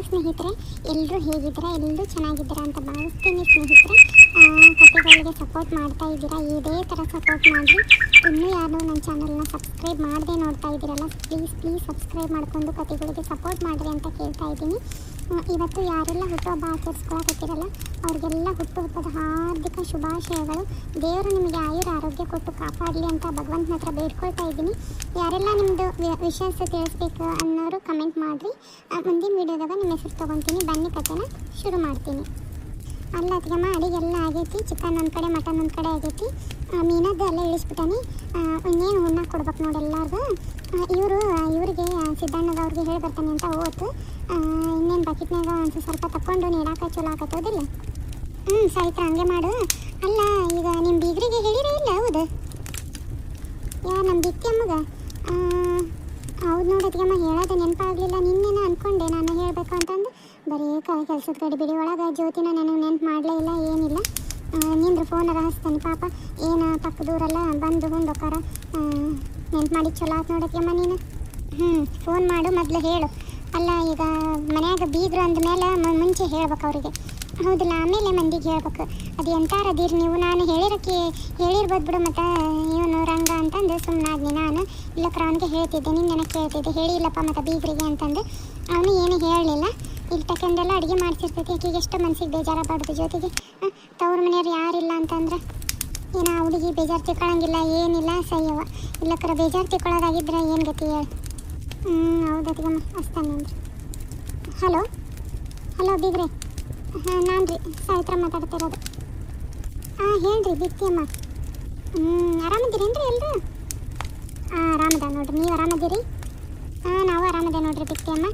ಸ್ನೇಹಿತರೆ, ಎಲ್ಲರೂ ಹೇಗಿದ್ದೀರಾ? ಎಲ್ಲರೂ ಚೆನ್ನಾಗಿದ್ದೀರಾ ಅಂತ ಭಾವಿಸ್ತೀನಿ ಸ್ನೇಹಿತರೆ. ಕಥೆಗಳಿಗೆ ಸಪೋರ್ಟ್ ಮಾಡ್ತಾ ಇದ್ದೀರಾ, ಇದೇ ಥರ ಸಪೋರ್ಟ್ ಮಾಡಿರಿ. ಇನ್ನೂ ಯಾರು ನನ್ನ ಚಾನಲ್ನ ಸಬ್ಸ್ಕ್ರೈಬ್ ಮಾಡದೆ ನೋಡ್ತಾ ಇದ್ದೀರಲ್ಲ, ಪ್ಲೀಸ್ ಸಬ್ಸ್ಕ್ರೈಬ್ ಮಾಡಿಕೊಂಡು ಕಥೆಗಳಿಗೆ ಸಪೋರ್ಟ್ ಮಾಡಿರಿ ಅಂತ ಕೇಳ್ತಾ ಇದ್ದೀನಿ. ಇವತ್ತು ಯಾರೆಲ್ಲ ಹುಟ್ಟುಹಬ್ಬ ಆಚರಿಸ್ಕೊಳಕತ್ತಿರಲ್ಲ ಅವ್ರಿಗೆಲ್ಲ ಹುಟ್ಟುಹಬ್ಬದ ಹಾರ್ದಿಕ ಶುಭಾಶಯಗಳು. ದೇವರು ನಿಮಗೆ ಆರೋಗ್ಯ ಕೊಟ್ಟು ಕಾಪಾಡಲಿ ಅಂತ ಭಗವಂತನ ಹತ್ರ ಬೇಡ್ಕೊಳ್ತಾ ಇದ್ದೀನಿ. ಯಾರೆಲ್ಲ ನಿಮ್ಮದು ವಿಷಯಸ್ ತಿಳಿಸ್ಬೇಕು ಅನ್ನೋರು ಕಮೆಂಟ್ ಮಾಡಿರಿ. ಮುಂದಿನ ವೀಡಿಯೋದಾಗ ನಿಮ್ಮ ಹೆಸರು ತೊಗೊತೀನಿ. ಬನ್ನಿ ಕಥೆನ ಶುರು ಮಾಡ್ತೀನಿ. ಅಲ್ಲ ಅತ್ತಿಗೆಮ್ಮ, ಅಡಿಗೆಲ್ಲ ಆಗೈತಿ. ಚಿಕನ್ ಒಂದು ಕಡೆ, ಮಟನ್ ಒಂದು ಕಡೆ ಆಗೈತಿ. ಮೀನದ್ದು ಎಲ್ಲ ಇಳಿಸ್ಬಿಟ್ಟಾನಿ. ಇನ್ನೇನು ಉಣ್ಣಾಕ ಕೊಡ್ಬೇಕು ನೋಡಿ ಎಲ್ಲರಿಗೂ. ಇವ್ರಿಗೆ ಸಿದ್ದಣ್ಣಗೆ ಅವ್ರಿಗೆ ಹೇಳಿ ಬರ್ತಾನೆ ಅಂತ ಹೋತು. ಇನ್ನೇನು ಬಕೆಟ್ನಾಗ ಒಂದು ಸ್ವಲ್ಪ ತಗೊಂಡು ನೀಡಾಕ ಚಲೋ ಆಕತ್ತೋದಿಲ್ಲ. ಸಾಯ್ತು, ಹಂಗೆ ಮಾಡು. ಅಲ್ಲ, ಈಗ ನಿಮ್ಮ ಬೀಗರಿಗೆ ಹೇಳಿರೇ ಇಲ್ಲ? ಹೌದು, ಯಾರು ನಮ್ಮ ಬಿತ್ತಿ ಅಮ್ಮಗೆ? ಹೌದು ನೋಡೋದಕ್ಕಮ್ಮ, ಹೇಳೋದು ನೆನಪಾಗಲಿಲ್ಲ. ನಿನ್ನೆನ ಅಂದ್ಕೊಂಡೆ ನಾನು ಹೇಳಬೇಕು ಅಂತಂದು. ಬರೀ ಕೆಲಸದ ಗಡಿಬಿಡಿ ಒಳಗೆ ಜ್ಯೋತಿನ ನನಗೆ ನೆನಪು ಮಾಡಲೇ ಇಲ್ಲ, ಏನಿಲ್ಲ. ನಿಂದ್ರೆ ಫೋನರ ಹಚ್ತಾನೆ ಪಾಪ. ಏನು ಪಕ್ಕದೂರೆಲ್ಲ ಬಂದು ಹೊಂದೋಕಾರ ನೆನಪು ಮಾಡಿ ಚಲೋ ಆಯ್ತು ನೋಡೋದಕ್ಕಮ್ಮ. ನೀನು ಫೋನ್ ಮಾಡು, ಮೊದಲು ಹೇಳು. ಅಲ್ಲ, ಈಗ ಮನ್ಯಾಗ ಬೀಗರು ಅಂದಮೇಲೆ ಮುಂಚೆ ಹೇಳ್ಬೇಕು ಅವರಿಗೆ, ಹೌದಿಲ್ಲ? ಆಮೇಲೆ ಮಂದಿಗೆ ಹೇಳ್ಬೇಕು. ಅದು ಎಂತಾರದೀರಿ ನೀವು? ನಾನು ಹೇಳಿರ್ಬೋದು ಬಿಡು, ಮತ್ತು ಇವನು ರಂಗ ಅಂತಂದು ಸುಮ್ಮನಾದ್ನಿ ನಾನು. ಇಲ್ಲಕ್ರ ಅವನಿಗೆ ಹೇಳ್ತಿದ್ದೆ, ನಿನ್ನೆ ಕೇಳ್ತಿದ್ದೆ, ಹೇಳಿಲ್ಲಪ್ಪ ಮತ್ತು ಬೀಗರಿಗೆ ಅಂತಂದು. ಅವನು ಏನೂ ಹೇಳಲಿಲ್ಲ. ಇಲ್ಲಿ ತಕ್ಕಂದೆಲ್ಲ ಅಡುಗೆ ಮಾಡಿಸಿರ್ತೈತಿ. ಆಕೆಗೆ ಎಷ್ಟು ಮನಸ್ಸಿಗೆ ಬೇಜಾರಾಗ್ಬಾರ್ದು ಜೊತೆಗೆ. ತವ್ರ ಮನೆಯವ್ರು ಯಾರಿಲ್ಲ ಅಂತಂದ್ರೆ ಏನೋ ಆ ಹುಡುಗಿ ಬೇಜಾರು ತಿಳ್ಕೊಳಂಗಿಲ್ಲ, ಏನಿಲ್ಲ ಸಯ್ಯವ. ಇಲ್ಲಕ್ರ ಬೇಜಾರು ತಿಳ್ಕೊಳ್ಳೋದಾಗಿದ್ರೆ ಏನು ಗತಿ ಹೇಳಿ? ಹೌದತ್ತಿಗಮ್ಮ, ಅಸ್ತಾನೆ ಅಂದ್ರೆ. ಹಲೋ ಬೀಗ್ರೆ, ನಾನು ರೀ ಸಾವಿತ್ರ ಮಾತಾಡ್ತಿರೋದು. ಹೇಳ್ರಿ ಬಿತ್ತಿಯಮ್ಮ. ಆರಾಮದಿರೇನ್ರಿ ಎಲ್ಲರೂ? ಆರಾಮದ ನೋಡ್ರಿ. ನೀವು ಆರಾಮದಿರಿ? ನಾವು ಆರಾಮದೆ ನೋಡ್ರಿ ಬಿತ್ತಿಯಮ್ಮ.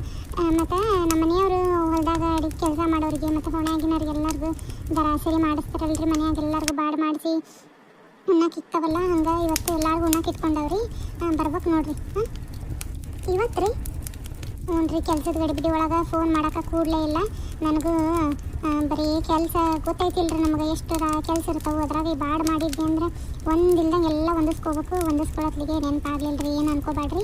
ಮತ್ತು ನಮ್ಮ ಮನೆಯವರು ಹೊಲದಾಗ ಅಡಿಗೆ ಕೆಲಸ ಮಾಡೋರಿಗೆ ಮತ್ತು ಹೊಣೆಯಾಗಿನವ್ರಿಗೆ ಎಲ್ಲರಿಗೂ ದರಾಸರಿ ಮಾಡಿಸ್ತಾರಲ್ರಿ. ಮನೆಯಾಗ ಎಲ್ಲರಿಗೂ ಬಾಡ್ ಮಾಡಿಸಿ ಉಣ್ಣಕ್ಕೆ ಇಕ್ಕವಲ್ಲ, ಹಂಗೆ ಇವತ್ತು ಎಲ್ಲರಿಗೂ ಉಣ್ಣಕ್ಕೆ ಇಟ್ಕೊಂಡವ್ರಿ. ಬರ್ಬೇಕು ನೋಡ್ರಿ. ಇವತ್ತು ರೀ? ಹ್ಞೂ ರೀ, ಕೆಲಸದ ಗಡಿಬಿಡಿ ಒಳಗೆ ಫೋನ್ ಮಾಡೋಕೆ ಕೂಡಲೇ ಇಲ್ಲ. ನನಗೂ ಬರೀ ಕೆಲಸ ಗೊತ್ತೈತಿಲ್ರಿ ನಮಗೆ, ಎಷ್ಟು ಕೆಲಸ ಇರ್ತಾವೆ. ಅದ್ರಾಗ ಈ ಬಾಡ್ ಮಾಡಿದ್ವಿ ಅಂದ್ರೆ ಒಂದಿಲ್ದಂಗೆ ಎಲ್ಲ ಹೊಂದಿಸ್ಕೋಬೇಕು. ಹೊಂದಿಸ್ಕೊಳತ್ಲಿಗೆ ನೆನಪಾಗ್ಲಿಲ್ಲ ರೀ, ಏನು ಅನ್ಕೋಬೇಡ್ರಿ.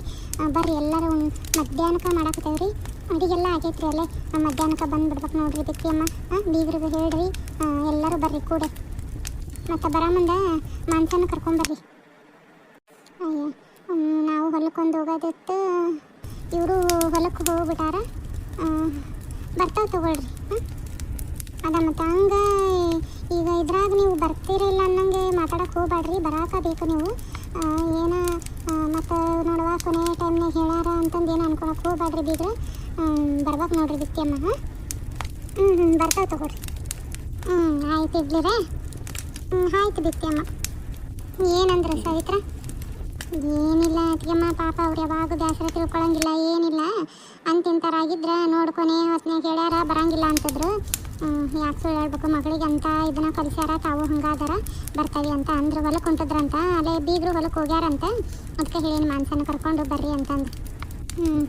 ಬರ್ರಿ ಎಲ್ಲರೂ ಮಧ್ಯಾಹ್ನಕ್ಕೆ ಮಾಡಾಕತ್ತೇವ್ರಿ. ಅಡಿಗೆಲ್ಲ ಆಗೈತ್ರಿ ಅಲ್ಲೇ. ಮಧ್ಯಾಹ್ನಕ್ಕೆ ಬಂದುಬಿಡ್ಬೇಕು ನೋಡ್ರಿ ಬಿತ್ತಿಯಮ್ಮ. ಬೀಗ್ರಿಗೆ ಹೇಳ್ರಿ, ಎಲ್ಲರೂ ಬರ್ರಿ ಕೂಡ. ಮತ್ತು ಬರೋ ಮುಂದೆ ಮಾಂಸನ ಕರ್ಕೊಂಬರ್ರಿ. ಅಯ್ಯ, ನಾವು ಹೊಲಕ್ಕೊಂದು ಹೋಗೋದಿತ್ತು. ಇವರು ಹೊಲಕ್ಕೆ ಹೋಗ್ಬಿಟ್ಟಾರ. ಬರ್ತಾವೆ ತಗೊಳ್ರಿ. ಅದ ಮತ್ತು ಹಂಗೆ ಈಗ ಇದ್ರಾಗ ನೀವು ಬರ್ತೀರಿಲ್ಲ ಅನ್ನಂಗೆ ಮಾತಾಡೋಕೆ ಹೋಗ್ಬೇಡ್ರಿ. ಬರಾಕಬೇಕು ನೀವು. ಏನೋ ಮತ್ತು ನೋಡುವ ಕೊನೆ ಟೈಮ್ನಾಗ ಹೇಳ್ಯಾರ ಅಂತಂದು ಏನು ಅನ್ಕೊಳಕ್ಕೆ ಹೋಗ್ಬೇಡ್ರಿ ಬೀಗ್ರೆ. ಬರ್ಬೇಕು ನೋಡ್ರಿ ಬಿತ್ತಿಯಮ್ಮ. ಬರ್ತಾವೆ ತಗೊಳ್ರಿ. ಆಯ್ತು ಇಡ್ಲಿರೇ? ಆಯ್ತು ಬಿತ್ತಿಯಮ್ಮ. ಏನಂದ್ರೆ ಸಾವಿತ್ರ? ಏನಿಲ್ಲ ಅತ್ತಿಗೆಮ್ಮ, ಪಾಪ ಅವ್ರು ಯಾವಾಗ ಬೇಸರ ತಿಳ್ಕೊಳಂಗಿಲ್ಲ, ಏನಿಲ್ಲ. ಅಂತಿಂತಾರಾಗಿದ್ರೆ ನೋಡ್ಕೊನೆ ಹೊತ್ನಾಗ ಹೇಳ್ಯಾರ ಬರಂಗಿಲ್ಲ ಅಂತಿದ್ರು. ಯಾಕೆ ಸುಳ್ಳು ಹೇಳ್ಬೇಕು, ಮಗಳಿಗೆ ಅಂತ ಇದನ್ನ ಕಲಿಸ್ಯಾರ, ತಾವು ಹಂಗಾದಾರ ಬರ್ತಾವೆ ಅಂತ ಅಂದ್ರು. ಹೊಲಕ್ಕೆ ಹೊಂಟಿದ್ರಂತ, ಅಲ್ಲೇ ಬೀಗರು ಹೊಲಕ್ಕೆ ಹೋಗ್ಯಾರಂತ. ಅದಕ್ಕೆ ಹೇಳೀನಿ ಮಾಂಸನ ಕರ್ಕೊಂಡು ಬರ್ರಿ ಅಂತಂದು.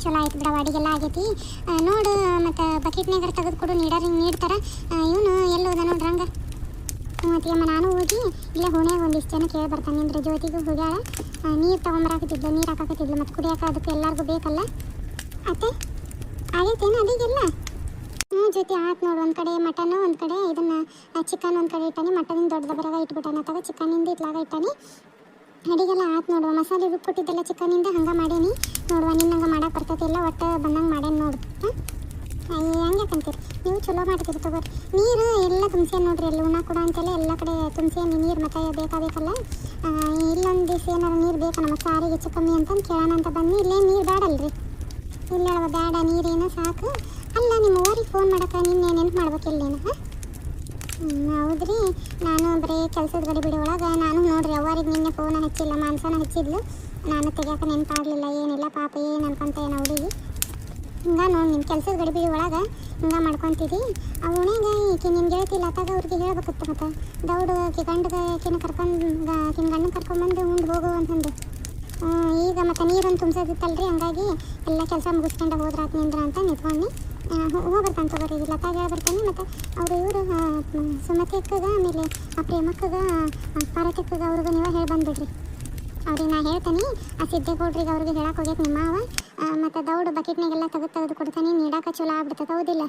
ಚಲೋ ಆಯ್ತು ಬಿಡವ, ಅಡಿಗೆಲ್ಲ ಆಗೈತಿ. ನೋಡು, ಮತ್ತು ಬಕೆಟ್ನಾಗ ತೆಗೆದು ಕೊಡು, ನೀಡ್ತಾರೆ. ಇವನು ಎಲ್ಲೋದ ನೋಡ್ರಂಗ. ಅತ್ತಿಗೆಮ್ಮ, ನಾನು ಹೋಗಿ ಇಲ್ಲೇ ಹೊಣೆಯಾಗ ಒಂದಿಷ್ಟು ಜನ ಕೇಳಿ ಬರ್ತಾನೆ ಅಂದ್ರೆ ಜ್ಯೋತಿಗೂ ಹೋಗ್ಯಾಳ. ನೀರು ತೊಗೊಂಬರಾಕತ್ತಿದ್ಲು, ನೀರು ಹಾಕಾಕತ್ತಿದ್ಲು, ಮತ್ತು ಕುಡಿಯೋಕೆ ಅದಕ್ಕೆ ಎಲ್ಲರಿಗೂ ಬೇಕಲ್ಲ. ಅತ್ತೆ ಆಗೈತೇನು ಅಡಿಗೆಲ್ಲ? ಜ್ಯೋತಿ ಆಯ್ತು ನೋಡು. ಒಂದು ಕಡೆ ಮಟನ್ನು, ಒಂದು ಕಡೆ ಇದನ್ನು ಚಿಕನ್ ಒಂದು ಕಡೆ ಇಟ್ಟಾನೆ. ಮಟನಿಂದ ದೊಡ್ಡ ಬರಾಗ ಇಟ್ಬಿಟ್ಟಾನೆ, ಅಥವಾ ಚಿಕನಿಂದ ಇಟ್ಲಾಗ ಇಟ್ಟಾನೆ. ಅಡಿಗೆಲ್ಲ ಆಯ್ತು ನೋಡುವ. ಮಸಾಲೆ ರುಬ್ಬಿಟ್ಟಿದ್ದೆಲ್ಲ ಚಿಕನಿಂದ ಹಂಗೆ ಮಾಡೇನಿ ನೋಡುವ. ನಿನ್ನಂಗೆ ಮಾಡಕ್ಕೆ ಬರ್ತೈತಿ ಇಲ್ಲ, ಒಟ್ಟು ಬಂದಂಗೆ ಮಾಡೇನಿ ನೋಡು. ಹಂಗೆ ಕಂತೀರಿ ನೀವು, ಚಲೋ ಮಾಡ್ತೀರಿ ತಗೋರಿ. ನೀರು ಎಲ್ಲ ತುಂಬ್ಸೇನು ನೋಡ್ರಿ, ಎಲ್ಲ ಉಣ್ಣ ಕೂಡ ಅಂತೆಲ್ಲ ಎಲ್ಲ ಕಡೆ ತುಂಬ್ಸೇನಿ ನೀರು. ಮತ್ತೆ ಬೇಕಾಬೇಕಲ್ಲ, ಇಲ್ಲೊಂದು ದಿವಸ ಏನಾರು ನೀರು ಬೇಕಾ ನಮ್ಮ ಸಾರಿಗೆ ಹೆಚ್ಚು ಕಮ್ಮಿ ಅಂತಂದು ಕೇಳೋಣ ಅಂತ ಬನ್ನಿ. ಇಲ್ಲೇನು ನೀರು ಬೇಡಲ್ರಿ? ಇಲ್ಲ ಬೇಡ, ನೀರೇನೋ ಸಾಕು. ಅಲ್ಲ, ನಿಮ್ಮ ಊರಿಗೆ ಫೋನ್ ಮಾಡೋಕೆ ನಿನ್ನೆ ನೆನಪು ಮಾಡ್ಬೇಕಿಲ್ಲೇನು? ಹೌದ್ರಿ, ನಾನು ಬರೀ ಕೆಲಸದ ಗಡಿಬಿಡಿ ಒಳಗೆ ನಾನು ನೋಡ್ರಿ ಅವ್ವರಿಗೆ ನಿನ್ನೆ ಫೋನ್ ಹಚ್ಚಿಲ್ಲ, ಮಾಂಸನ ಹಚ್ಚಿದ್ಲು. ನಾನು ತೆಗಿಯೋಕೆ ನೆನಪಾಗಲಿಲ್ಲ, ಏನಿಲ್ಲ. ಪಾಪ ಏನು ಅನ್ಕೊಂತ ಏನೋ ಹುಡುಗಿ. ಹಿಂಗೆ ನೋಡಿ, ನಿಮ್ಮ ಕೆಲಸದ ಗಡಿಬಿಡಿ ಒಳಗೆ ಹಿಂಗೆ ಮಾಡ್ಕೊತಿದ್ದಿ. ಆ ಓಣ್ಯಾಗ ಈಕೆ ನಿಮ್ಗೆ ಗೆಳತಿಲ್ಲ ಅತ್ತಾಗ ಅವ್ರಿಗೆ ಹೇಳ್ಬೇಕಿತ್ತು. ಮತ್ತು ದೌಡು ಆಕೆ ಗಂಡಗೆ ಆಕೆನ ಕರ್ಕೊಂಡು ಆಕಿನ ಗಂಡನ ಕರ್ಕೊಂಡ್ಬಂದು ಉಂಡು ಹೋಗು ಅಂತಂದು. ಈಗ ಮತ್ತು ನೀರೊಂದು ತುಂಬಿಸೋದಿತ್ತಲ್ರಿ, ಹಂಗಾಗಿ ಎಲ್ಲ ಕೆಲಸ ಮುಗಿಸ್ಕೊಂಡು ಹೋದ್ರಾತ್ ನಿಂದ್ರ ಅಂತ ನಿಂತ್ಕೊಂಡು ಹೋಗ್ಬರ್ತಾನೆ ತಗೋರಿ. ಇಲ್ಲ ಅತ್ತಾಗ ಹೇಳ್ಬರ್ತಾನೆ. ಮತ್ತು ಇವರು ಸುಮತಿ ಅಕ್ಕಗ, ಆಮೇಲೆ ಆ ಪ್ರೇಮಕ್ಕಗ, ಪಾರ್ವತಿ ಅಕ್ಕಗ ಅವ್ರಿಗೂ ನೀವು ಹೇಳಿ ಬಂದುಬಿಡ್ರಿ. ಅವ್ರಿಗೆ ನಾ ಹೇಳ್ತೀನಿ. ಆ ಸಿದ್ದೇಗೌಡ್ರಿಗೆ ಅವ್ರಿಗೆ ಹೇಳಕ್ಕೆ ಹೋಗ್ಯಕ್ಕೆ ನಿಮ್ಮ ಮಾವ ಮತ್ತು ದೌಡು ಬಕೆಟ್ನಾಗೆಲ್ಲ ತೆಗೆದು ಕೊಡ್ತಾನೆ, ನೀಡಾಕ ಚಲೋ ಆಗ್ಬಿಡ್ತದೆ. ಹೌದಿಲ್ಲ?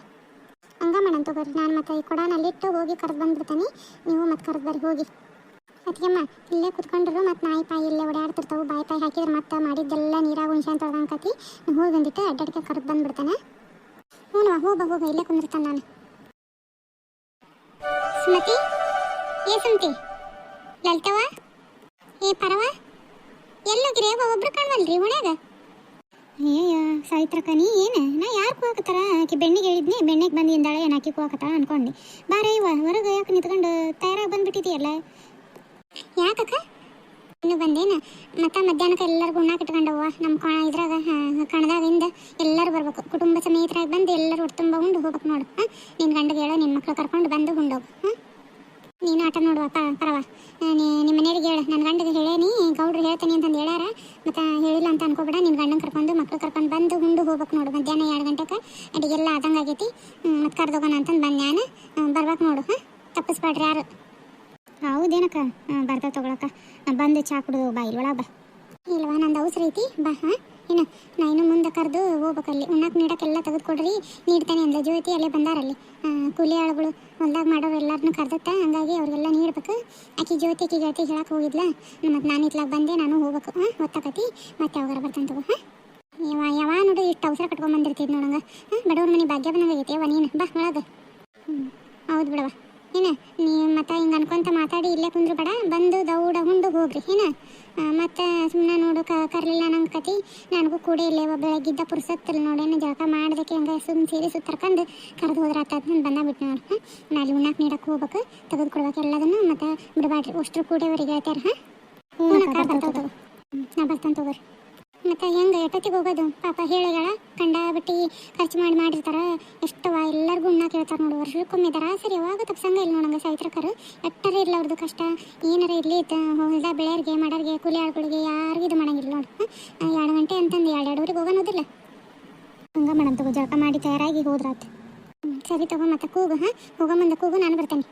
ಹಂಗೆ ಮಾಡೋಣ ತಗೋರಿ. ನಾನು ಮತ್ತು ಈ ಕೊಡನಲ್ಲಿಟ್ಟು ಹೋಗಿ ಕರೆದು ಬಂದ್ಬಿಡ್ತೀನಿ. ನೀವು ಮತ್ತು ಕರೆದು ಬರ್ರಿ ಹೋಗಿ. ಅದಕ್ಕೆಮ್ಮ ಇಲ್ಲೇ ಕುತ್ಕೊಂಡ್ರು ಮತ್ತು ನಾಯಿ ಪಾಯಿ ಇಲ್ಲೇ ಓಡಾಡ್ತಿರ್ತಾವೆ. ಬಾಯಿ ಪಾಯಿ ಹಾಕಿದ್ರೆ ಮತ್ತೆ ಮಾಡಿದ್ದೆಲ್ಲ ನೀರಾಗ ಹುಣ್ಸೆ ತೊಳ್ದಂಕತಿ. ಹೋಗಿ ಬಂದಿಟ್ಟು ಅಡ್ಡಾಡ್ಕೆ ಕರೆದು ಬಂದ್ಬಿಡ್ತಾನೆ. ಹ್ಞೂ ಹೋಗ ಇಲ್ಲೇ ಕುಂದಿರ್ತಾನೆ ನಾನು. ಸುಮತಿ, ಏ ಸುಮತಿ, ಲಲಿತವ, ಏ ಪರವ, ಎಲ್ಲೋಗಿರಿ? ಒಬ್ರು ಕಾಣವಲ್ರಿ ಮನ್ಯಾಗ. ಏಯ್ಯ ಸಾವಿತ್ರಕ್ಕ, ನೀ ಏನು? ನಾ ಯಾರು ಕೂಗಾಕತ್ತಾರ? ಆಕೆ ಬೆಣ್ಣಿಗೆ ಹೇಳಿದ್ನಿ, ಬೆಣ್ಣಿಗೆ ಬಂದು ಇಂದಾಳೆ ಏನು ಆಕೆ ಕೂಗಾಕತ್ತಾಳ ಅನ್ಕೊಂಡು. ಬಾರ ಇವ ಹೊರಗೆ ಯಾಕೆ ನಿಂತ್ಕೊಂಡು ತಯಾರಾಗಿ ಬಂದ್ಬಿಟ್ಟಿದೆಯಲ್ಲ? ಯಾಕಕ್ಕ ಇನ್ನು ಬಂದೇನು? ಮತ್ತು ಮಧ್ಯಾಹ್ನಕ್ಕೆ ಎಲ್ಲರಿಗೂ ಉಣ್ಣಾಕ ಇಟ್ಕೊಂಡವ್ವ. ನಮ್ಮ ಇದ್ರಾಗ ಕಣದಾಗಿಂದ ಎಲ್ಲರೂ ಬರ್ಬೇಕು. ಕುಟುಂಬ ಸಮೇತರಾಗಿ ಬಂದು ಎಲ್ಲರೂ ಹೊಟ್ಟು ತುಂಬ ಉಂಡು ಹೋಗ್ಬೇಕು ನೋಡು. ನಿನ್ನ ಗಂಡಿಗೆ ಹೇಳೋ, ನಿನ್ನ ಮಕ್ಳು ಕರ್ಕೊಂಡು ಬಂದು ಉಂಡೋಗು. ನೀನು ಆಟ ನೋಡುವ ಪರವ. ನಿಮ್ಮ ಮನೆಯವ್ರಿಗೆ ಹೇಳು, ನನ್ನ ಗಂಡಿಗೆ ಹೇಳೇನಿ, ಗೌಡ್ರು ಹೇಳ್ತೀನಿ ಅಂತಂದು ಹೇಳ್ಯಾರ. ಮತ್ತು ಹೇಳಿಲ್ಲ ಅಂತ ಅನ್ಕೋಬೇಡ. ನಿನ್ನ ಗಂಡನ ಕರ್ಕೊಂಡು ಮಕ್ಳು ಕರ್ಕೊಂಡು ಬಂದು ಉಂಡು ಹೋಗ್ಬೇಕು ನೋಡು. ಮಧ್ಯಾಹ್ನ 2 ಗಂಟೆಗೆ ಅಡಿಗೆಲ್ಲ ಆದಂಗೆ ಆಗೈತಿ. ಮತ್ತು ಕರ್ದೋಗೋಣ ಅಂತಂದು ಬಂದು ನಾನು ಬರ್ಬೇಕು ನೋಡು. ತಪ್ಪಿಸ್ಬೇಡ್ರಿ ಯಾರು. ಹೌದೇನಕ್ಕ? ಬರ್ತಾ ತಗೊಳಕ್ಕ. ಬಂದು ಚಾ ಕುಡಿದು ಬಾ, ಇಲ್ವಳ ಬಾ. ಇಲ್ವಾ, ನಂದು ಅವಸರ ಐತಿ, ಬಾ. ಇನ್ನು ನಾ ಇನ್ನು ಮುಂದೆ ಕರೆದು ಹೋಗ್ಬೇಕಲ್ಲಿ. ಉಣ್ಣಾಕ ನೀಡಕ್ಕೆಲ್ಲ ತೆಗೆದುಕೊಡ್ರಿ, ನೀಡ್ತಾನೆ ಅಂದ ಜ್ಯೋತಿ. ಅಲ್ಲೇ ಬಂದಾರಲ್ಲಿ ಕೂಲಿ ಆಳುಗಳು ಹೊಲ್ದಾಗ ಮಾಡೋರು ಎಲ್ಲರನ್ನೂ ಕರೆದತ್ತ. ಹಂಗಾಗಿ ಅವ್ರಿಗೆಲ್ಲ ನೀಡ್ಬೇಕು. ಆಕೆ ಜ್ಯೋತಿ ಹೇಳಕ್ಕೆ ಹೋಗಿದ್ಲ. ಮತ್ತು ನಾನು ಇತ್ಲಾಗ ಬಂದೆ, ನಾನು ಹೋಗ್ಬೇಕು. ಹೊತ್ತಾಕತಿ ಮತ್ತೆ ಯಾವಾಗ ಬರ್ತಾನೆ ತಗೋ. ಯಾವ ನೋಡು ಇಷ್ಟು ಅವಸರ ಕಟ್ಕೊಂಡು ಬಂದಿರ್ತಿದ್ ನೋಡಂಗ. ಬಡವ್ರ ಮನೆ ಭಾಗ್ಯ ಬಂದಂಗೈತಿ ಅವ್ವ. ನೀನು ಬಾ ಒಳಗೆ. ಹೌದು ಬಿಡವ. ಏನು ನೀ ಮತ್ತು ಹಿಂಗೆ ಅನ್ಕೊಂತ ಮಾತಾಡಿ ಇಲ್ಲೇ ಕುಂದ್ರು ಬೇಡ. ಬಂದು ದೌಡ ಉಂಡು ಹೋಗ್ರಿ. ಏನು ಮತ್ತು ಸುಮ್ಮನೆ ನೋಡು ಕರ್ಲಿಲ್ಲ ನಂಗೆ ಕತಿ. ನನಗೂ ಕೂಡ ಇಲ್ಲೇ ಬೆಳಗ್ಗಿದ್ದ ಪುರ್ಸತ್ತಲ್ಲಿ ನೋಡೇನು ಜಳಕ ಮಾಡ್ದಕ್ಕೆ ಹಂಗೆ ಸೀರೆ ಸುತ್ತರ್ಕೊಂಡು ಕರೆದು ಹೋದ್ರೆ ಆತ ನಾನು ಬಂದಾಗ್ಬಿಟ್ಟು ನೋಡು. ನಾನು ಅಲ್ಲಿ ಉಣ್ಣಾಕ ನೀಡಕ್ಕೆ ಹೋಗ್ಬೇಕು, ತೆಗೆದು ಕೊಡ್ಬೇಕು ಎಲ್ಲದನ್ನು. ಮತ್ತು ಬಿಡಬಾಡ್ರಿ ಅಷ್ಟರು ಕೂಡೇವ್ರಿಗೆ ಹೇಳ್ತಾರೆ. ಬರ್ತಾವೆ ತಗೋ. ನಾ ಬರ್ತಾನೆ ತಗೋರಿ. ಮತ್ತು ಹೆಂಗೆ ಎಷ್ಟೊತ್ತಿಗೆ ಹೋಗೋದು? ಪಾಪ ಹೇಳಿಗಳ ಕಂಡಾಬಿಟ್ಟು ಖರ್ಚು ಮಾಡಿರ್ತಾರೆ. ಎಷ್ಟವ ಎಲ್ಲರಿಗೂ ಉಣ್ಣಾಕ ಹೇಳ್ತಾರೆ ನೋಡು. ವರ್ಷಕ್ಕೊಮ್ಮೆ ಸರಿ ಯಾವಾಗ ತಪ್ಸಂಗ ಇಲ್ಲ ನೋಡಂಗೆ ಸಾಯ್ತ್ರಕರು. ಎಟ್ಟರ ಇರಲಿ ಅವ್ರದ್ದು ಕಷ್ಟ ಏನಾರ ಇರಲಿ. ಹೊಲ್ದ ಬೆಳೆಯರಿಗೆ ಮಾಡೋರಿಗೆ ಕೂಲಿ ಆಳುಗಳಿಗೆ ಯಾರಿಗೂ ಇದು ಮಾಡಂಗಿಲ್ಲ ನೋಡು. 2 ಗಂಟೆ ಅಂತಂದು 2:30 ಹೋಗೋದಿಲ್ಲ. ಹಂಗೆ ಮಾಡೋಣ ತಗೋ. ಜಳಕ ಮಾಡಿ ತಯಾರಾಗಿ ಹೋದ್ರಾತು. ಸರಿ ತಗೋ. ಮತ್ತೆ ಕೂಗು. ಹೋಗೋ ಮುಂದೆ ಕೂಗು, ನಾನು ಬರ್ತೇನೆ.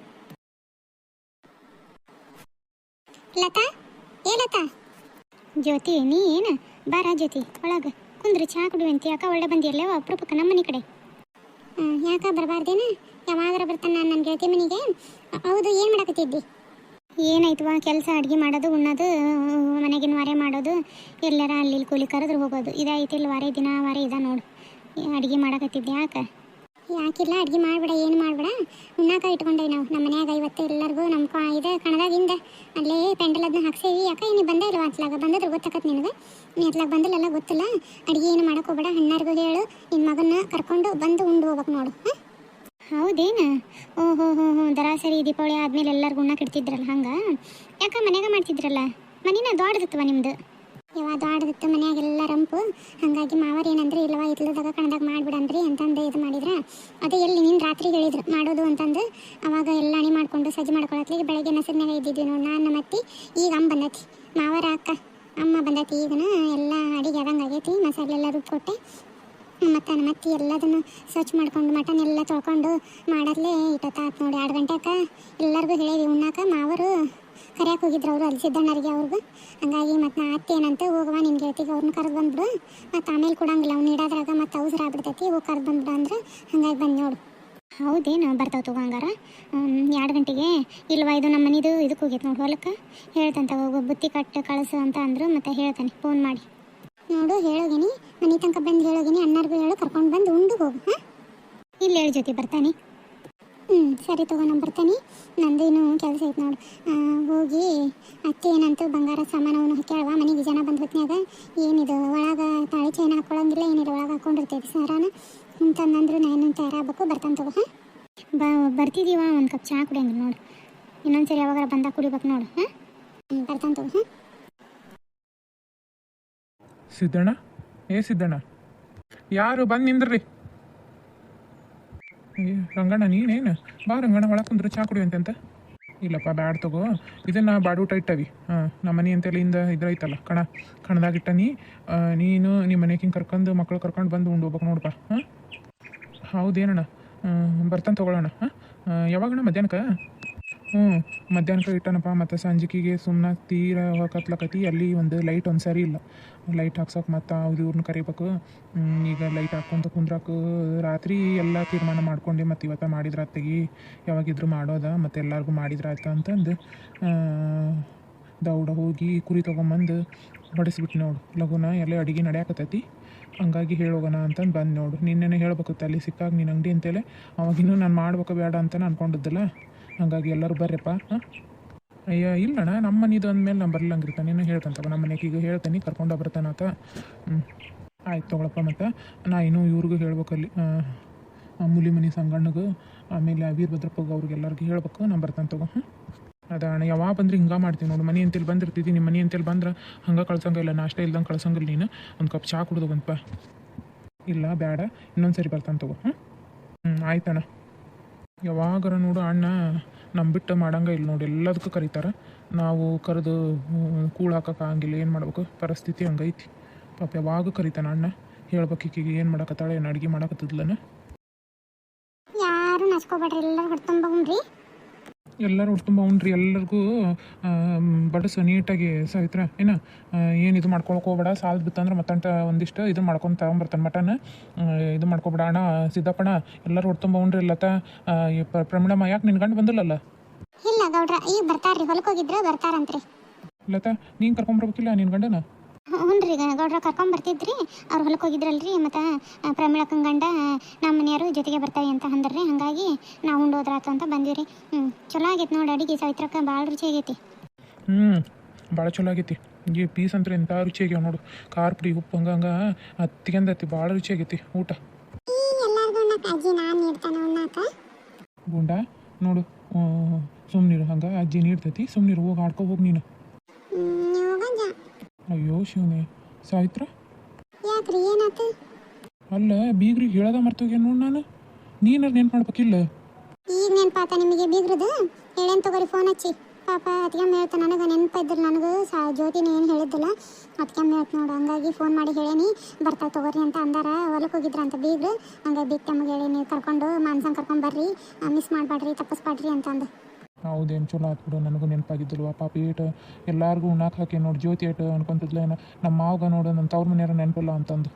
ಲತಾ, ಏ ಲತಾ. ಜ್ಯೋತಿ, ನೀ ಏನು? ಬಾರ ಜ್ಯೋತಿ ಒಳಗೆ ಕುಂದ್ರಿ, ಚಹಾ ಕುಡಿಯುವಂತೆ. ಯಾಕೆ ಒಳ್ಳೆ ಬಂದಿಯಲ್ಲವ ಅಪರೂಪಕ್ಕೆ ನಮ್ಮ ಮನೆ ಕಡೆ? ಯಾಕೆ ಬರಬಾರ್ದೇನು? ಯಾವಾಗಾರ ಬರ್ತಾನೆ ನಾನು ನನ್ನ ಗೆಳತಿ ಮನೆಗೆ. ಹೌದು, ಏನು ಮಾಡಕತ್ತಿದ್ದಿ? ಏನಾಯ್ತವ ಕೆಲಸ, ಅಡುಗೆ ಮಾಡೋದು, ಉಣ್ಣೋದು, ಮನೆಗಿನ ವಾರೆ ಮಾಡೋದು, ಎಲ್ಲರ ಅಲ್ಲಿ ಕೂಲಿ ಕರೆದ್ರು ಹೋಗೋದು. ಇದಾಯ್ತು ಇಲ್ಲ ವಾರ ದಿನ ವಾರ ಇದ ನೋಡು. ಅಡುಗೆ ಮಾಡಕತ್ತಿದ್ದೆ. ಯಾಕಿಲ್ಲ, ಅಡುಗೆ ಮಾಡಬೇಡ, ಏನು ಮಾಡಬೇಡ. ಉಣ್ಣಾಕ ಇಟ್ಕೊಂಡೇವಿ ನಾವು ನಮ್ಮ ಮನ್ಯಾಗ. ಇವತ್ತು ಎಲ್ಲರಿಗೂ ನಮ್ಮ ಇದೆ ಕಣದಾಗಿಂದ ಅಲ್ಲೇ ಪೆಂಡಲ್ ಅದನ್ನ ಹಾಕ್ಸೇವಿ. ಯಾಕೆ ನೀನು ಬಂದೇ ಇಲ್ವ ಅತ್ಲಾಗ? ಬಂದಿದ್ರೆ ಗೊತ್ತಾಕತ್ತೆ ನಿನಗೆ. ನೀ ಅತ್ಲಾಗ ಬಂದಿಲ್ಲ ಗೊತ್ತಿಲ್ಲ. ಅಡುಗೆ ಏನು ಮಾಡಕ್ಕೆ ಹೋಗ್ಬೇಡ. ಅಣ್ಣಾರಿಗೂ ಹೇಳು, ನಿನ್ನ ಮಗನ್ನ ಕರ್ಕೊಂಡು ಬಂದು ಉಂಡು ಹೋಗ್ಬೇಕು ನೋಡು. ಹೌದೇನು? ಓಹೋ ದರಾಸರಿ ದೀಪಾವಳಿ ಆದಮೇಲೆ ಎಲ್ಲರಿಗೂ ಉಣ್ಣಾಕ ಇಡ್ತಿದ್ರಲ್ಲ ಹಂಗೆ? ಯಾಕೆ ಮನ್ಯಾಗ ಮಾಡ್ತಿದ್ರಲ್ಲ? ಮನೇನ ದೊಡ್ಡದಿತ್ತವ ನಿಮ್ಮದು? ಯಾವಾಗ ದೊಡ್ಡದಿತ್ತು ಮನ್ಯಾಗೆಲ್ಲ ರಂಪು. ಹಾಗಾಗಿ ಮಾವರು ಏನಂದ್ರೆ ಇಲ್ಲವ ಇತ್ಲದಾಗ ಕಣದಾಗ ಮಾಡಿಬಿಡನ್ರಿ ಅಂತಂದು ಇದು ಮಾಡಿದ್ರೆ, ಅದೇ ಎಲ್ಲಿ ನಿನ್ನ ರಾತ್ರಿ ಹೇಳಿದ್ರು ಮಾಡೋದು ಅಂತಂದು. ಅವಾಗ ಎಲ್ಲ ಅಣಿ ಮಾಡಿಕೊಂಡು ಸಜ್ಜು ಮಾಡ್ಕೊಳತ್ಲಿಗೆ ಬೆಳಗ್ಗೆ ನಸರಿನಾಗ ಇದ್ದಿದ್ವಿ ನೋಡಿ ನಾನು ಮತ್ತೆ. ಈಗ ಅಮ್ಮ ಬಂದೈತಿ, ಮಾವರ ಅಕ್ಕ ಅಮ್ಮ ಬಂದೈತಿ. ಈಗನ ಎಲ್ಲ ಅಡಿಗೆ ಆದಂಗೆ ಆಗೈತಿ. ಮಸಾಲೆ ಎಲ್ಲ ರುಬ್ಕೊಟ್ಟೆ. ಮತ್ತು ಮತ್ತೆ ಎಲ್ಲದನ್ನು ಸ್ವಚ್ಛ ಮಾಡ್ಕೊಂಡು ಮಟನ್ ಎಲ್ಲ ತೊಳ್ಕೊಂಡು ಮಾಡತ್ಲೇ ಇಟ್ಟತ್ತಾತು ನೋಡಿ. 2 ಗಂಟೆಗೆ ಎಲ್ಲರಿಗೂ ಹೇಳೇವಿ ಉಣ್ಣಾಕ. ಮಾವರು ಕರೆಯಕ್ಕೆ ಹೋಗಿದ್ರು ಅವರು ಅಲ್ಲಿ ಸಿದ್ದಣ್ಣರಿಗೆ ಅವ್ರಿಗೂ. ಹಂಗಾಗಿ ಮತ್ತು ನಾ ಅತ್ತೆ ಏನಂತ ಹೋಗುವ ನಿನ್ನ ಗೆಳತಿಗೆ ಅವ್ರನ್ನ ಕರೆದು ಬಂದ್ಬಿಡು. ಮತ್ತು ಆಮೇಲೆ ಕೊಡಂಗಿಲ್ಲ ಅವ್ನು ಇಡೋದ್ರಾಗ ಮತ್ತು ಅವಸರ ಆಗ್ಬಿಡ್ತೈತಿ. ಹೋಗಿ ಕರೆದು ಬಂದ್ಬಿಡು ಅಂದ್ರೆ ಹಂಗಾಗಿ ಬಂದು ನೋಡು. ಹೌದೇನು? ಬರ್ತಾವೆ ತಗೋ ಹಂಗಾರ. 2 ಗಂಟೆಗೆ ಇಲ್ವಾ? ಇದು ನಮ್ಮ ಮನೆದು ಇದಕ್ಕೆ ಹೋಗೈತೆ ನೋಡಿ ಹೊಲಕ್ಕೆ. ಹೇಳ್ತಂತ ಹೋಗು ಬುತ್ತಿ ಕಟ್ಟು ಕಳಿಸು ಅಂತ ಅಂದರು. ಮತ್ತು ಹೇಳ್ತಾನೆ ಫೋನ್ ಮಾಡಿ ನೋಡು. ಹೇಳೋಗಿನಿ ಮನೆ ತನಕ ಬಂದು ಹೇಳೋಗಿನಿ. ಅಣ್ಣಾರ್ಗೂ ಹೇಳು ಕರ್ಕೊಂಡು ಬಂದು ಉಂಡು ಹೋಗು. ಇಲ್ಲಿ ಹೇಳಿ ಜೊತೆ ಬರ್ತಾನೆ. ಸರಿ ತಗೋ, ನಾನು ಬರ್ತಾನೆ. ನಂದೇನು ಕೆಲಸ ಐತೆ ನೋಡು. ಹೋಗಿ ಅತ್ತೆ ಏನಂತ ಬಂಗಾರ ಸಾಮಾನು ಅವನು ಕೇಳುವ. ಮನೆಗೆ ಜನ ಬಂದು ಹೊತ್ನ್ಯಾಗ ಏನಿದು ಒಳಗೆ ತಾಳಿ ಚೈನ್ ಹಾಕ್ಕೊಳ್ಳೋಂಗಿಲ್ಲ, ಏನಿದು ಒಳಗೆ ಹಾಕ್ಕೊಂಡಿರ್ತೈತಿ ಸರಾನ ಅಂತಂದಂದ್ರು. ನಾನು ತಯಾರಾಗಬೇಕು. ಬರ್ತಾನೆ ತಗೋ. ಬರ್ತಿದ್ದೀವ? ಒಂದು ಕಪ್ ಚಹಾ ಕುಡಿಯಂಗಿಲ್ಲ ನೋಡು. ಇನ್ನೊಂದ್ಸರಿ ಯಾವಾಗ ಬಂದಾಗ ಕುಡಿಬೇಕು ನೋಡು. ಬರ್ತಾನೆ ತಗೋ. ಸಿದ್ದಣ್ಣ, ಸಿದ್ದಣ್ಣ ಯಾರು ಬಂದು ನಿಂದ್ರಿ. ರಂಗಣ್ಣ ನೀನೇನು? ಬಾ ರಂಗಣ್ಣ ಒಳಗೆ ಕುಂದ್ರೆ ಚಹಾ ಕುಡಿಯುವಂತೆ ಅಂತ. ಇಲ್ಲಪ್ಪ ಬ್ಯಾಡ್ ತಗೋ, ಇದನ್ನು ಬಾಡೂಟ ಇಟ್ಟವಿ. ನಮ್ಮ ಮನೆ ಅಂತೆಲ್ಲ ಇದ್ರೈತಲ್ಲ ಕಣದಾಗಿಟ್ಟನಿ. ನೀನು ನಿಮ್ಮ ಮನೆಗೆ ಹಿಂಗೆ ಕರ್ಕೊಂಡು ಮಕ್ಕಳು ಕರ್ಕೊಂಡು ಬಂದು ಉಂಡು ಹೋಗ್ಬೇಕು ನೋಡಪ್ಪ. ಹೌದೇನಣ್ಣ? ಬರ್ತಾನೆ ತಗೊಳ್ಳೋಣ. ಯಾವಾಗಣ್ಣ? ಮಧ್ಯಾಹ್ನಕ್ಕೆ? ಹ್ಞೂ ಮಧ್ಯಾಹ್ನಕ್ಕೆ ಇಟ್ಟನಪ್ಪ ಮತ್ತು ಸಂಜಿಕೆಗೆ ಸುಮ್ಮನೆ ತೀರ ಕತ್ಲಕತಿ ಅಲ್ಲಿ ಒಂದು ಲೈಟ್ ಒಂದು ಸರಿ ಇಲ್ಲ ಲೈಟ್ ಹಾಕ್ಸೋಕೆ ಮತ್ತು ಅವ್ರು ಇವ್ರನ್ನ ಕರಿಬೇಕು. ಈಗ ಲೈಟ್ ಹಾಕ್ಕೊಂತ ಕುಂದ್ರಕ್ಕೆ ರಾತ್ರಿ ಎಲ್ಲ ತೀರ್ಮಾನ ಮಾಡ್ಕೊಂಡು ಮತ್ತು ಇವತ್ತು ಮಾಡಿದ್ರೆ ತೆಗಿ ಯಾವಾಗಿದ್ರು ಮಾಡೋದ ಮತ್ತು ಎಲ್ಲರಿಗೂ ಮಾಡಿದ್ರೆ ಆಯ್ತು ಅಂತಂದು ದೌಡ ಹೋಗಿ ಕುರಿ ತೊಗೊಂಬಂದು ಹೊಡಿಸ್ಬಿಟ್ಟು ನೋಡು ಲಘುನ ಎಲ್ಲ ಅಡುಗೆ ನಡೆಯಾಕತ್ತೈತಿ. ಹಂಗಾಗಿ ಹೇಳೋಗೋಣ ಅಂತಂದು ಬಂದು ನೋಡು. ನಿನ್ನೆ ಹೇಳ್ಬೇಕತ್ತೆ ಅಲ್ಲಿ ಸಿಕ್ಕಾಗ ನೀನು ಅಂಗಡಿ ಅಂತೇಳಿ ಅವಾಗಿನ್ನೂ ನಾನು ಮಾಡ್ಬೇಕು ಬೇಡ ಅಂತ ಅನ್ಕೊಂಡಿದ್ದಲ್ಲ. ಹಾಗಾಗಿ ಎಲ್ಲರೂ ಬರ್ರಪ್ಪ. ಹಾಂ ಅಯ್ಯ ಇಲ್ಲಣ್ಣ ನಮ್ಮ ಮನೆದು ಅಂದಮೇಲೆ ನಾನು ಬರ್ಲಂಗಿರ್ತಾನೆ ನೀನು ಹೇಳ್ತಂತಪ್ಪ ನಮ್ಮ ಮನೆಗೆ ಈಗ ಹೇಳ್ತೀನಿ ಕರ್ಕೊಂಡು ಬರ್ತಾನಾತ. ಆಯ್ತು ತೊಗೊಳಪ್ಪ. ಮತ್ತು ನಾ ಇನ್ನೂ ಇವ್ರಿಗೂ ಹೇಳ್ಬೇಕಲ್ಲಿ ಮುಲಿ ಮನೆ ಸಂಗಣ್ಣಗೆ ಆಮೇಲೆ ವೀರಭದ್ರಪ್ಪಗೆ ಅವ್ರಿಗೆಲ್ಲರಿಗೂ ಹೇಳ್ಬೇಕು. ನಾನು ಬರ್ತಾನೆ ತಗೋ. ಅದ ಅಣ್ಣ ಯಾವಾಗ ಬಂದ್ರೆ ಹಿಂಗೆ ಮಾಡ್ತೀನಿ ನೋಡು. ಮನೆ ಅಂತೇಳಿ ಬಂದಿರ್ತಿದ್ದಿ ನಿಮ್ಮ ಮನೆ ಅಂತೇಳಿ ಬಂದ್ರೆ ಹಂಗೆ ಕಳ್ಸಂಗಿಲ್ಲ ನಾಷ್ಟ ಇಲ್ದಂಗೆ ಕಳ್ಸಂಗಿಲ್ಲ. ನೀನು ಒಂದು ಕಪ್ ಚಹಾ ಕುಡ್ದು ಬಂತಪ್ಪ. ಇಲ್ಲ ಬೇಡ ಇನ್ನೊಂದು ಸರಿ ಬರ್ತಾನೆ ತಗೋ. ಆಯ್ತಣ್ಣ. ಯಾವಾಗಾರ ನೋಡು ಅಣ್ಣ ನಮ್ಮ ಬಿಟ್ಟು ಮಾಡಂಗ ಇಲ್ಲ ನೋಡಿ. ಎಲ್ಲದಕ್ಕೂ ಕರೀತಾರೆ. ನಾವು ಕರೆದು ಕೂಳು ಹಾಕೋಕೆ ಆಗಂಗಿಲ್ಲ. ಏನು ಮಾಡ್ಬೇಕು ಪರಿಸ್ಥಿತಿ ಹಂಗೈತಿ ಪಾಪ. ಯಾವಾಗ ಕರೀತಾನೆ ಅಣ್ಣ. ಹೇಳ್ಬೇಕು ಈಕಿಗೆ ಏನು ಮಾಡಕತ್ತಾಳೆ ಏನು ಅಡುಗೆ ಮಾಡಕತ್ತಿದ್ಲನ. ಯಾರು ನಚ್ಕೋಬೇಡ್ರಿ ಎಲ್ಲರೂ ಹೊಡ್ತುಂಬ ಎಲ್ಲರೂ ಉಟ್ತುಂಬ ಉಣ್ರಿ. ಎಲ್ಲರಿಗೂ ಬಡಸು ನೀಟಾಗಿ ಸಾವಿತ್ರ ಏನು ಇದು ಮಾಡ್ಕೊಳಕ್ಕೆ ಹೋಗ್ಬೇಡ. ಸಾಲದು ಬಿತ್ತಂದ್ರೆ ಮತ್ತಂಟ ಒಂದಿಷ್ಟು ಇದು ಮಾಡ್ಕೊಂಡು ತಗೊಂಬರ್ತಾನೆ ಮಟನ್. ಇದು ಮಾಡ್ಕೊಬೇಡ ಅಣ್ಣ. ಸಿದ್ದಪ್ಪಣ ಎಲ್ಲರೂ ಉಟ್ತುಂಬ ಉಣ್ರಿ. ಲತಾ ಪ್ರಮಿಳಮ್ಮ ಯಾಕೆ ನಿನ್ನ ಗಂಡು ಬಂದಿಲ್ಲಲ್ಲ? ಇಲ್ಲ ಗೌಡ್ರ ಈಗ ಬರ್ತಾರ್ರಿ. ಹೊಲಕ್ಕೆ ಹೋಗಿದ್ರೆ ಬರ್ತಾರಂತ್ರಿ. ಲತಾ ನೀನು ಕರ್ಕೊಂಬರ್ಬೇಕಿಲ್ಲ ನಿನ್ನ ಗಂಡನ? ಹ್ಞೂ ರೀ ಗೌಡ್ರ ಕರ್ಕೊಂಬರ್ತಿದ್ರಿ. ಅವ್ರು ಹೊಲಕ್ಕೆ ಹೋಗಿದ್ರಲ್ರಿ. ಮತ್ತು ಪ್ರಮಿಳಕ್ಕನ ಗಂಡ ನಮ್ಮ ಮನೆಯವರು ಜೊತೆಗೆ ಬರ್ತಾಯಿ ಅಂತ ಅಂದ್ರಿ. ಹಾಗಾಗಿ ನಾವು ಉಂಡೋದ್ರಾತು ಅಂತ ಬಂದಿವ್ರಿ. ಚಲೋ ಆಗೈತೆ ನೋಡಿ ಅಡುಗೆ. ಸಾವಿತ್ರಕ್ಕೆ ಭಾಳ ರುಚಿ ಆಗೈತಿ. ಭಾಳ ಚಲೋ ಆಗೈತಿ. ಈ ಪೀಸ್ ಅಂದ್ರೆ ಎಂಥ ರುಚಿ ಆಗ್ಯಾವ ನೋಡು. ಖಾರ ಪುಡಿ ಉಪ್ಪು ಹಂಗಂಗೆ ಹತ್ತಿಗೆಂದೈತಿ. ಭಾಳ ರುಚಿ ಆಗೈತಿ ಊಟ. ಗುಂಡ ನೋಡು ಸುಮ್ಮನಿರು. ಹಂಗೆ ಅಜ್ಜಿ ನೀಡ್ತೈತಿ. ಸುಮ್ಮನಿರು. ಹೋಗಿ ಆಡ್ಕೊ ಹೋಗಿ ನೀನು. ಅಯ್ಯೋ ಶಿವನೇ ಸಾವಿತ್ರ ಯಾಕ್ರಿ ಏನಾಯ್ತು? ಅಲ್ಲ ಬೀಗ್ರಿಗೆ ಹೇಳೋದ ಮರ್ತೋಗ್ಯಾನ ನೋಡಿ ನಾನು. ನೀನಾರು ನೆನ್ಪು ಮಾಡ್ಬೇಕಿಲ್ಲ? ಈಗ ನೆನಪಾತ ನಿಮಗೆ ಬೀಗ್ರದು? ಹೇಳೇನು ತಗೋರಿ ಫೋನ್ ಹಚ್ಚಿ. ಪಾಪ ಅದಕ್ಕೆ ಹೇಳ್ತಾ ನನಗೆ ನೆನಪ ಇದ್ದಿಲ್ಲ. ನನಗೂ ಜ್ಯೋತಿನ ಏನು ಹೇಳಿದ್ದಿಲ್ಲ. ಅದಕ್ಕೆ ಹೇಳ್ತು ನೋಡು. ಹಂಗಾಗಿ ಫೋನ್ ಮಾಡಿ ಹೇಳೇನಿ ಬರ್ತಾ ತಗೋರಿ ಅಂತ ಅಂದಾರ. ಹೊಲಕ್ಕೆ ಹೋಗಿದ್ರಂತ ಬೀಗ್ರು. ಹಂಗಾಗಿ ಬೀಗ್ ತಮಗೆ ಹೇಳಿ ನೀವು ಕರ್ಕೊಂಡು ಮಾನ್ಸಂಗೆ ಕರ್ಕೊಂಡು ಬರ್ರಿ. ಮಿಸ್ ಮಾಡಬೇಡ್ರಿ ತಪ್ಪಿಸ್ಬೇಡ್ರಿ ಅಂತಂದು. ಹೌದೇನು ಚಲೋ ಆತು ಬಿಡು. ನನಗೂ ನೆನಪಾಗಿದ್ದಿಲ್ವ ಪಾಪ. ಏಟು ಎಲ್ಲರಿಗೂ ಉಣ್ಣಾಕ ಹಾಕಿ ನೋಡಿ. ಜ್ಯೋತಿ ಏಟು ಅನ್ಕೊಂತಿದ್ಲೇನು ನಮ್ಮ ಮಾವಗ ನೋಡು ನನ್ನ ತವ್ರ ಮನೆಯವ್ರ ನೆನಪಿಲ್ಲ ಅಂತಂದು.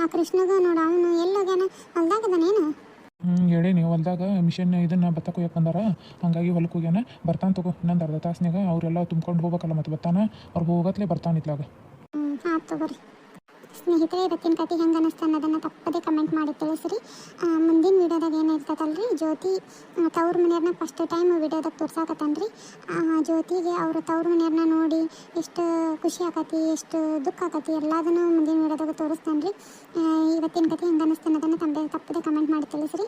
ಆ ಕೃಷ್ಣಗ ನೋಡು ಅವನು ಎಲ್ಲೋಗ್ಯಾನ? ಹೊಲ್ದಾಗದಾನೇನು? ಹೇಳಿ ನೀವು ಹೊಲ್ದಾಗ ಮಿಷನ್ ಇದನ್ನು ಭತ್ತ ಕೊಯ್ಯಕ್ಕೆ ಬಂದಾರ. ಹಾಗಾಗಿ ಹೊಲಕ್ಕೆ ಹೋಗ್ಯಾನ. ಬರ್ತಾನೆ ತಗೋ ಇನ್ನೊಂದು ಅರ್ಧ ತಾಸ್ನಾಗ. ಅವರೆಲ್ಲ ತುಂಬ್ಕೊಂಡು ಹೋಗ್ಬೇಕಲ್ಲ ಮತ್ತು ಬರ್ತಾನೆ. ಅವ್ರು ಹೋಗತ್ಲೇ ಬರ್ತಾನೆ ಇತ್ಲಾಗ. ಹಾಂ ತಗೋರಿ. ಸ್ನೇಹಿತರೆ ಇವತ್ತಿನ ಕತೆ ಹೆಂಗೆ ಅನ್ನಿಸ್ತು ಅನ್ನೋದನ್ನು ತಪ್ಪದೇ ಕಮೆಂಟ್ ಮಾಡಿ ತಿಳಿಸ್ರಿ. ಮುಂದಿನ ವೀಡಿಯೋದಾಗ ಏನಿರ್ತದಲ್ರಿ ಜ್ಯೋತಿ ತವ್ರ ಮನೆಯವ್ರನ್ನ ಫಸ್ಟ್ ಟೈಮ್ ವೀಡಿಯೋದಾಗ ತೋರ್ಸಾಕತ್ತನ್ರಿ. ಜ್ಯೋತಿಗೆ ಅವರು ತವ್ರ ಮನೆಯವ್ರನ್ನ ನೋಡಿ ಎಷ್ಟು ಖುಷಿ ಆಕತಿ ಎಷ್ಟು ದುಃಖ ಆಕತಿ ಎಲ್ಲದನ್ನು ಮುಂದಿನ ವೀಡಿಯೋದಾಗ ತೋರಿಸ್ತಾನೆ ರೀ. ಇವತ್ತಿನ ಕತೆ ಹೆಂಗೆ ಅನ್ನಿಸ್ತು ಅನ್ನೋದನ್ನು ತಪ್ಪದೇ ಕಮೆಂಟ್ ಮಾಡಿ ತಿಳಿಸ್ರಿ.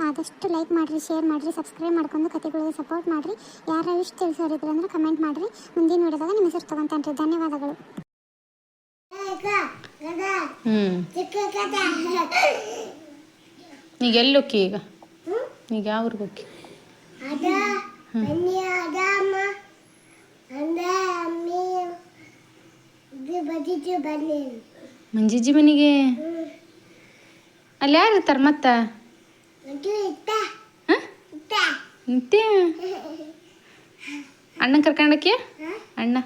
ಆದಷ್ಟು ಲೈಕ್ ಮಾಡಿರಿ, ಶೇರ್ ಮಾಡಿರಿ, ಸಬ್ಸ್ಕ್ರೈಬ್ ಮಾಡ್ಕೊಂಡು ಕತೆಗಳಿಗೆ ಸಪೋರ್ಟ್ ಮಾಡಿರಿ. ಯಾರು ವಿಷ್ ತಿಳಿಸೋರಿದ್ರೆ ಅಂದ್ರೆ ಕಮೆಂಟ್ ಮಾಡಿರಿ. ಮುಂದಿನ ವೀಡಿಯೋದಾಗ ನಿಮ್ಮ ಹೆಸರು ತೊಗೊತಾನೆ ರೀ. ಧನ್ಯವಾದಗಳು. ಈಗ ಎಲ್ಲೋಕ್ಕಿ? ಈಗ ಯಾವ ಊರಿಗೆ ಹೋಗಿ? ಮಂಜಿಜ್ಜಿ ಮನೆಗೆ. ಅಲ್ಲಿ ಯಾರು ಇರ್ತಾರೆ ಮತ್ತೆ? ನಿತ್ಯ ಅಣ್ಣ ಕರ್ಕೊಂಡಕ್ಕೆ? ಅಣ್ಣ